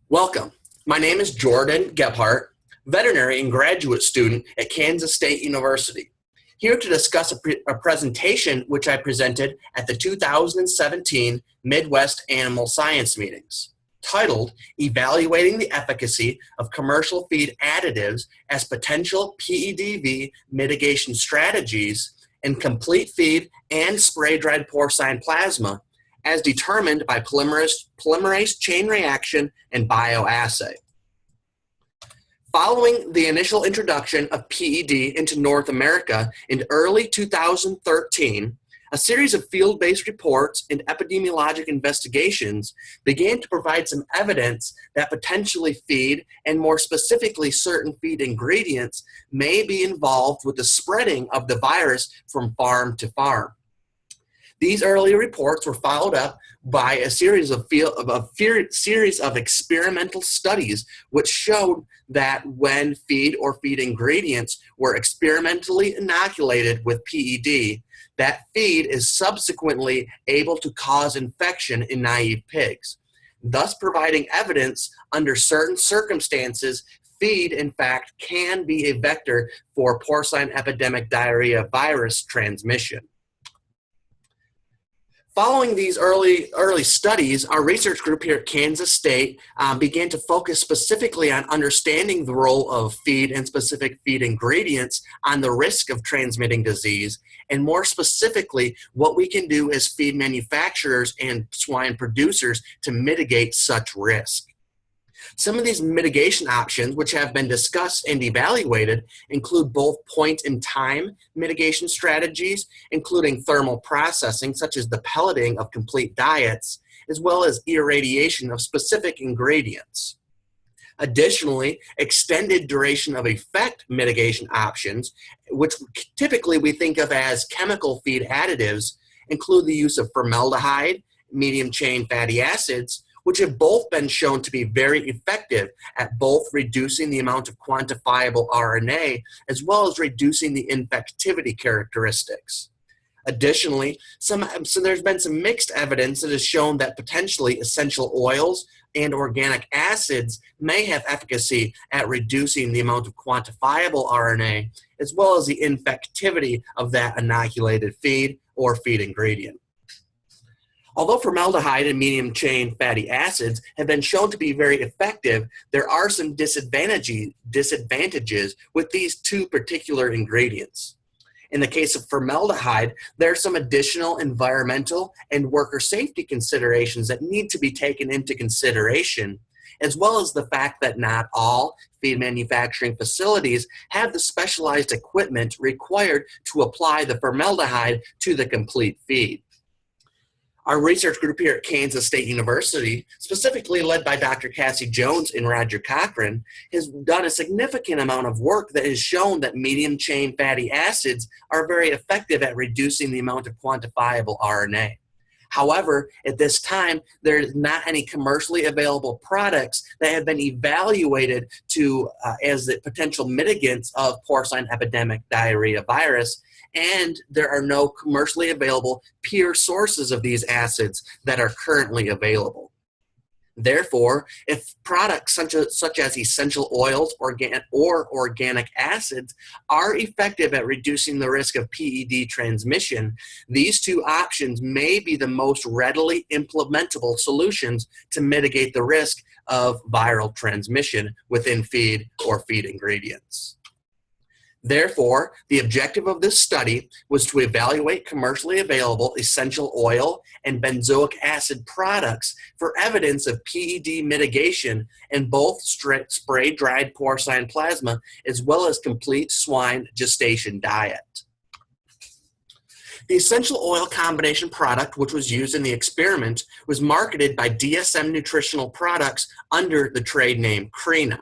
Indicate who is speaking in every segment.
Speaker 1: Welcome. My name is Jordan Gebhardt, veterinary and graduate student at Kansas State University, here to discuss a presentation which I presented at the 2017 Midwest Animal Science Meetings, titled Evaluating the Efficacy of Commercial Feed Additives as Potential PEDV Mitigation Strategies in Complete Feed and Spray-Dried Porcine Plasma as determined by polymerase chain reaction and bioassay. Following the initial introduction of PED into North America in early 2013, a series of field-based reports and epidemiologic investigations began to provide some evidence that potentially feed, and more specifically certain feed ingredients, may be involved with the spreading of the virus from farm to farm. These early reports were followed up by a series of experimental studies which showed that when feed or feed ingredients were experimentally inoculated with PED, that feed is subsequently able to cause infection in naive pigs, thus providing evidence under certain circumstances feed, in fact, can be a vector for porcine epidemic diarrhea virus transmission. Following these early studies, our research group here at Kansas State began to focus specifically on understanding the role of feed and specific feed ingredients on the risk of transmitting disease, and more specifically, what we can do as feed manufacturers and swine producers to mitigate such risk. Some of these mitigation options, which have been discussed and evaluated, include both point-in-time mitigation strategies, including thermal processing, such as the pelleting of complete diets, as well as irradiation of specific ingredients. Additionally, extended duration of effect mitigation options, which typically we think of as chemical feed additives, include the use of formaldehyde, medium-chain fatty acids, which have both been shown to be very effective at both reducing the amount of quantifiable RNA as well as reducing the infectivity characteristics. Additionally, there's been some mixed evidence that has shown that potentially essential oils and organic acids may have efficacy at reducing the amount of quantifiable RNA as well as the infectivity of that inoculated feed or feed ingredient. Although formaldehyde and medium-chain fatty acids have been shown to be very effective, there are some disadvantages with these two particular ingredients. In the case of formaldehyde, there are some additional environmental and worker safety considerations that need to be taken into consideration, as well as the fact that not all feed manufacturing facilities have the specialized equipment required to apply the formaldehyde to the complete feed. Our research group here at Kansas State University, specifically led by Dr. Cassie Jones and Roger Cochran, has done a significant amount of work that has shown that medium-chain fatty acids are very effective at reducing the amount of quantifiable RNA. However, at this time, there is not any commercially available products that have been evaluated as the potential mitigants of porcine epidemic diarrhea virus, and there are no commercially available pure sources of these acids that are currently available. Therefore, if products such as essential oils or organic acids are effective at reducing the risk of PED transmission, these two options may be the most readily implementable solutions to mitigate the risk of viral transmission within feed or feed ingredients. Therefore, the objective of this study was to evaluate commercially available essential oil and benzoic acid products for evidence of PED mitigation in both spray-dried porcine plasma as well as complete swine gestation diet. The essential oil combination product, which was used in the experiment, was marketed by DSM Nutritional Products under the trade name Crina.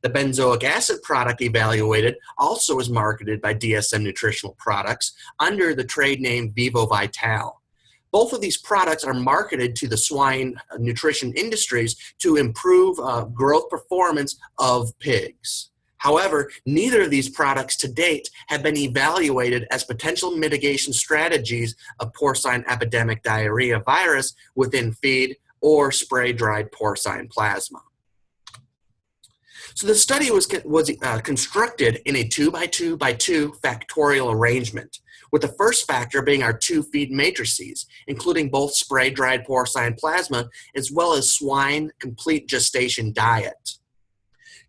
Speaker 1: The benzoic acid product evaluated also is marketed by DSM Nutritional Products under the trade name Vivo Vital. Both of these products are marketed to the swine nutrition industries to improve growth performance of pigs. However, neither of these products to date have been evaluated as potential mitigation strategies of porcine epidemic diarrhea virus within feed or spray-dried porcine plasma. So the study was constructed in a 2x2x2 factorial arrangement, with the first factor being our 2 feed matrices, including both spray-dried porcine plasma as well as swine complete gestation diet.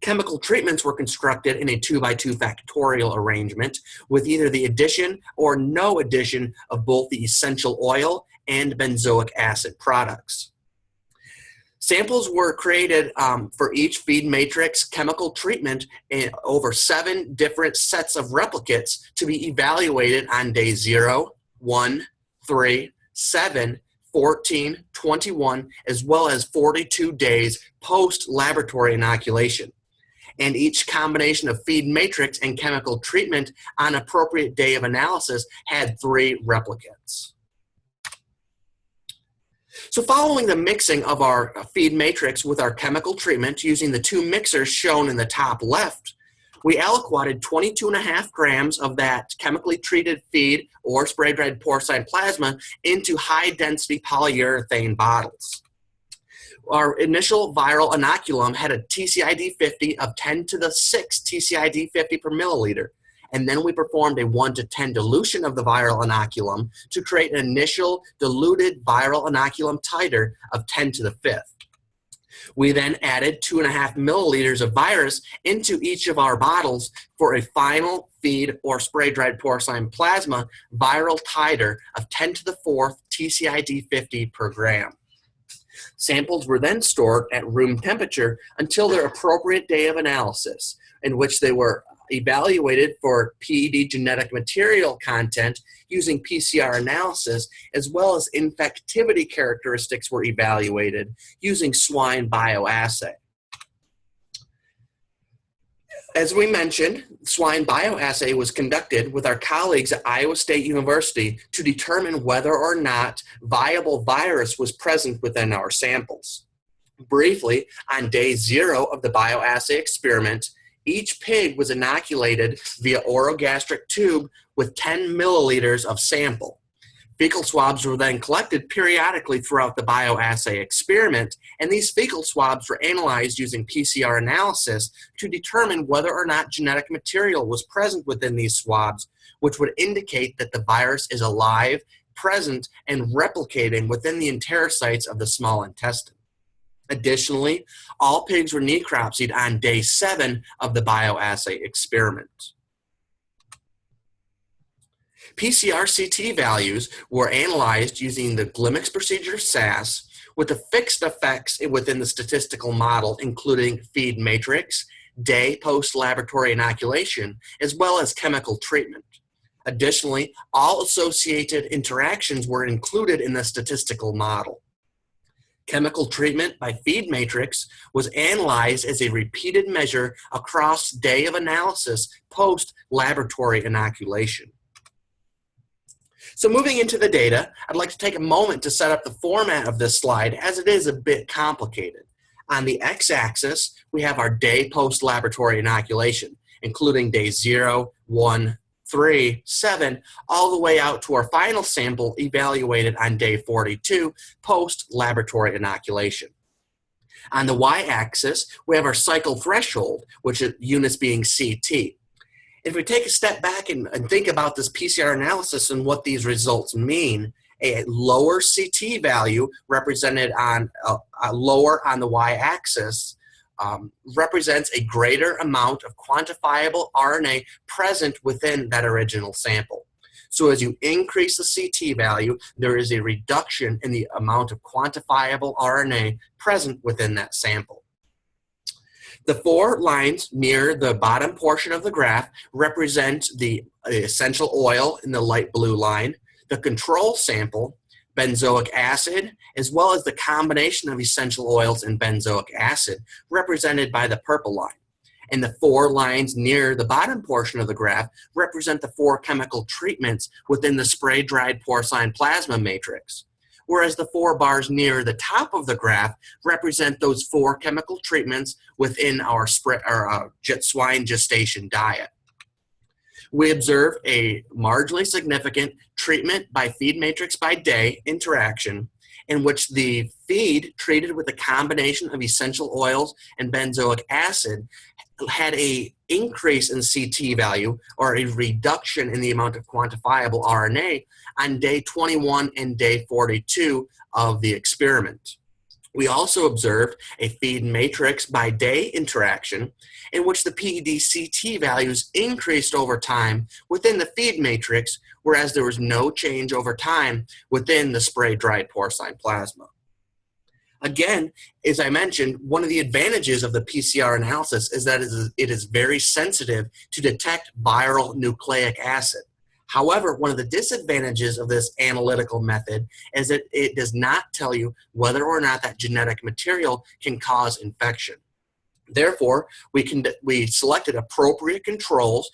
Speaker 1: Chemical treatments were constructed in a 2x2 factorial arrangement with either the addition or no addition of both the essential oil and benzoic acid products. Samples were created for each feed matrix chemical treatment in over 7 different sets of replicates to be evaluated on day 0, 1, 3, 7, 14, 21, as well as 42 days post-laboratory inoculation. And each combination of feed matrix and chemical treatment on appropriate day of analysis had 3 replicates. So following the mixing of our feed matrix with our chemical treatment using the 2 mixers shown in the top left, we aliquoted 22.5 grams of that chemically treated feed or spray-dried porcine plasma into high-density polyurethane bottles. Our initial viral inoculum had a TCID50 of 10 to the 6 TCID50 per milliliter, and then we performed a 1 to 10 dilution of the viral inoculum to create an initial diluted viral inoculum titer of 10 to the 5th. We then added 2.5 milliliters of virus into each of our bottles for a final feed or spray-dried porcine plasma viral titer of 10 to the 4th TCID50 per gram. Samples were then stored at room temperature until their appropriate day of analysis, in which they were evaluated for PED genetic material content using PCR analysis, as well as infectivity characteristics were evaluated using swine bioassay. As we mentioned, swine bioassay was conducted with our colleagues at Iowa State University to determine whether or not viable virus was present within our samples. Briefly, on day 0 of the bioassay experiment, each pig was inoculated via orogastric tube with 10 milliliters of sample. Fecal swabs were then collected periodically throughout the bioassay experiment, and these fecal swabs were analyzed using PCR analysis to determine whether or not genetic material was present within these swabs, which would indicate that the virus is alive, present, and replicating within the enterocytes of the small intestine. Additionally, all pigs were necropsied on day 7 of the bioassay experiment. PCR-CT values were analyzed using the GLIMMIX procedure ASAS with the fixed effects within the statistical model, including feed matrix, day post-laboratory inoculation, as well as chemical treatment. Additionally, all associated interactions were included in the statistical model. Chemical treatment by feed matrix was analyzed as a repeated measure across day of analysis post-laboratory inoculation. So moving into the data, I'd like to take a moment to set up the format of this slide, as it is a bit complicated. On the x-axis, we have our day post-laboratory inoculation, including day 0, 1, 3, 7, all the way out to our final sample evaluated on day 42 post-laboratory inoculation. On the y-axis, we have our cycle threshold, which is units being CT. If we take a step back and think about this PCR analysis and what these results mean, a lower CT value represented on lower on the y-axis represents a greater amount of quantifiable RNA present within that original sample. So as you increase the CT value, there is a reduction in the amount of quantifiable RNA present within that sample. The 4 lines near the bottom portion of the graph represent the essential oil in the light blue line, the control sample, benzoic acid, as well as the combination of essential oils and benzoic acid, represented by the purple line. And the 4 lines near the bottom portion of the graph represent the 4 chemical treatments within the spray-dried porcine plasma matrix, whereas the 4 bars near the top of the graph represent those 4 chemical treatments within our swine gestation diet. We observe a marginally significant treatment by feed matrix by day interaction in which the feed treated with a combination of essential oils and benzoic acid had a increase in CT value, or a reduction in the amount of quantifiable RNA, on day 21 and day 42 of the experiment. We also observed a feed matrix by day interaction in which the PED-CT values increased over time within the feed matrix, whereas there was no change over time within the spray-dried porcine plasma. Again, as I mentioned, one of the advantages of the PCR analysis is that it is very sensitive to detect viral nucleic acid. However, one of the disadvantages of this analytical method is that it does not tell you whether or not that genetic material can cause infection. Therefore, we selected appropriate controls,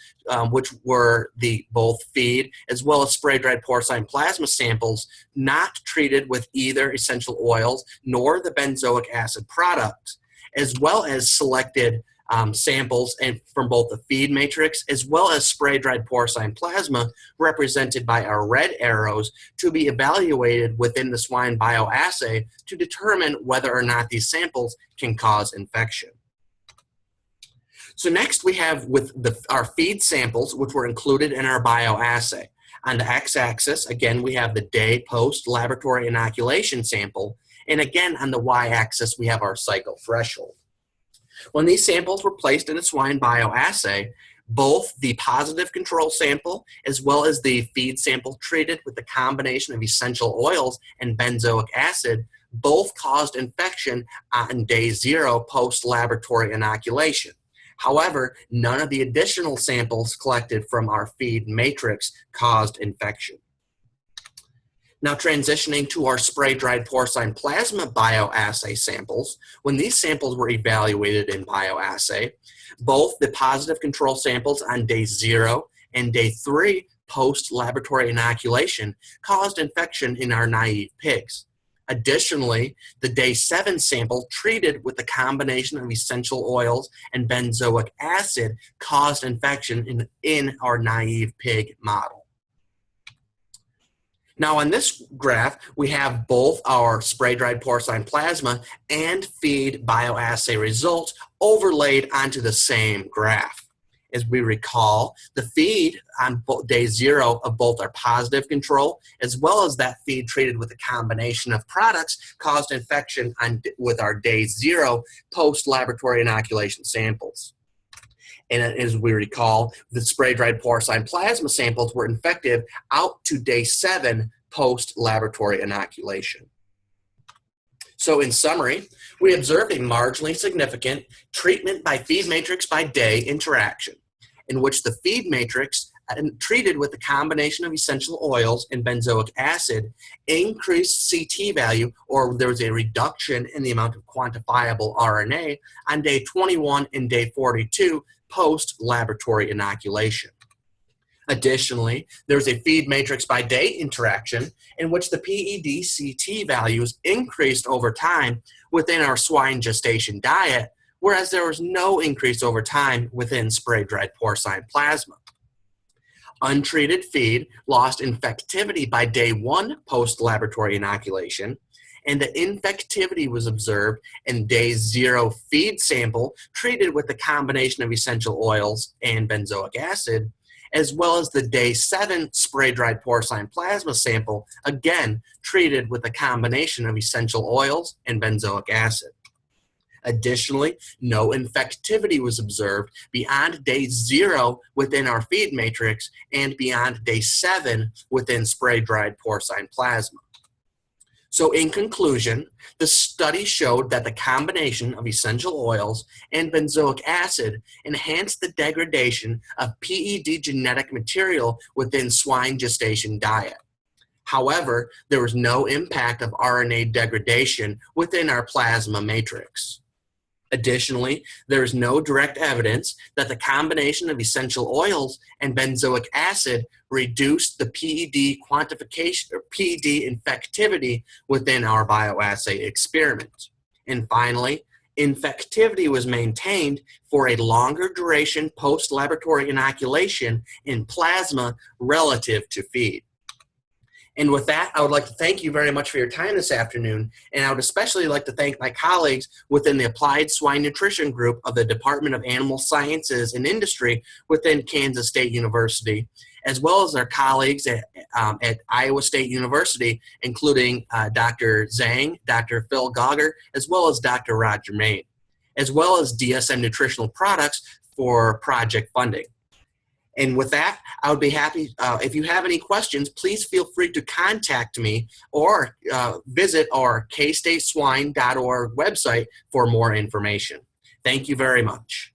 Speaker 1: which were both feed as well as spray-dried porcine plasma samples not treated with either essential oils nor the benzoic acid product, as well as selected samples from both the feed matrix as well as spray-dried porcine plasma, represented by our red arrows, to be evaluated within the swine bioassay to determine whether or not these samples can cause infection. So next we have our feed samples, which were included in our bioassay. On the x-axis, again, we have the day post laboratory inoculation sample, and again on the y-axis we have our cycle threshold. When these samples were placed in a swine bioassay, both the positive control sample as well as the feed sample treated with the combination of essential oils and benzoic acid both caused infection on day 0 post-laboratory inoculation. However, none of the additional samples collected from our feed matrix caused infection. Now transitioning to our spray-dried porcine plasma bioassay samples, when these samples were evaluated in bioassay, both the positive control samples on day 0 and day 3 post-laboratory inoculation caused infection in our naive pigs. Additionally, the day 7 sample treated with the combination of essential oils and benzoic acid caused infection in our naive pig model. Now on this graph, we have both our spray-dried porcine plasma and feed bioassay results overlaid onto the same graph. As we recall, the feed on day 0 of both our positive control as well as that feed treated with a combination of products caused infection with our day 0 post-laboratory inoculation samples. And as we recall, the spray-dried porcine plasma samples were infective out to day 7 post-laboratory inoculation. So in summary, we observed a marginally significant treatment by feed matrix by day interaction, in which the feed matrix treated with a combination of essential oils and benzoic acid increased CT value, or there was a reduction in the amount of quantifiable RNA on day 21 and day 42 post-laboratory inoculation. Additionally, there's a feed matrix by day interaction in which the PED-CT values increased over time within our swine gestation diet, whereas there was no increase over time within spray-dried porcine plasma. Untreated feed lost infectivity by day 1 post-laboratory inoculation, and the infectivity was observed in day 0 feed sample treated with the combination of essential oils and benzoic acid, as well as the day 7 spray-dried porcine plasma sample, again treated with a combination of essential oils and benzoic acid. Additionally, no infectivity was observed beyond day 0 within our feed matrix and beyond day 7 within spray-dried porcine plasma. So in conclusion, the study showed that the combination of essential oils and benzoic acid enhanced the degradation of PED genetic material within swine gestation diet. However, there was no impact of RNA degradation within our plasma matrix. Additionally, there is no direct evidence that the combination of essential oils and benzoic acid reduced the PED quantification or PED infectivity within our bioassay experiment. And finally, infectivity was maintained for a longer duration post-laboratory inoculation in plasma relative to feed. And with that, I would like to thank you very much for your time this afternoon. And I would especially like to thank my colleagues within the Applied Swine Nutrition Group of the Department of Animal Sciences and Industry within Kansas State University, as well as our colleagues at Iowa State University, including Dr. Zhang, Dr. Phil Gauger, as well as Dr. Roger Main, as well as DSM Nutritional Products for project funding. And with that, I would be happy, if you have any questions, please feel free to contact me or visit our kstateswine.org website for more information. Thank you very much.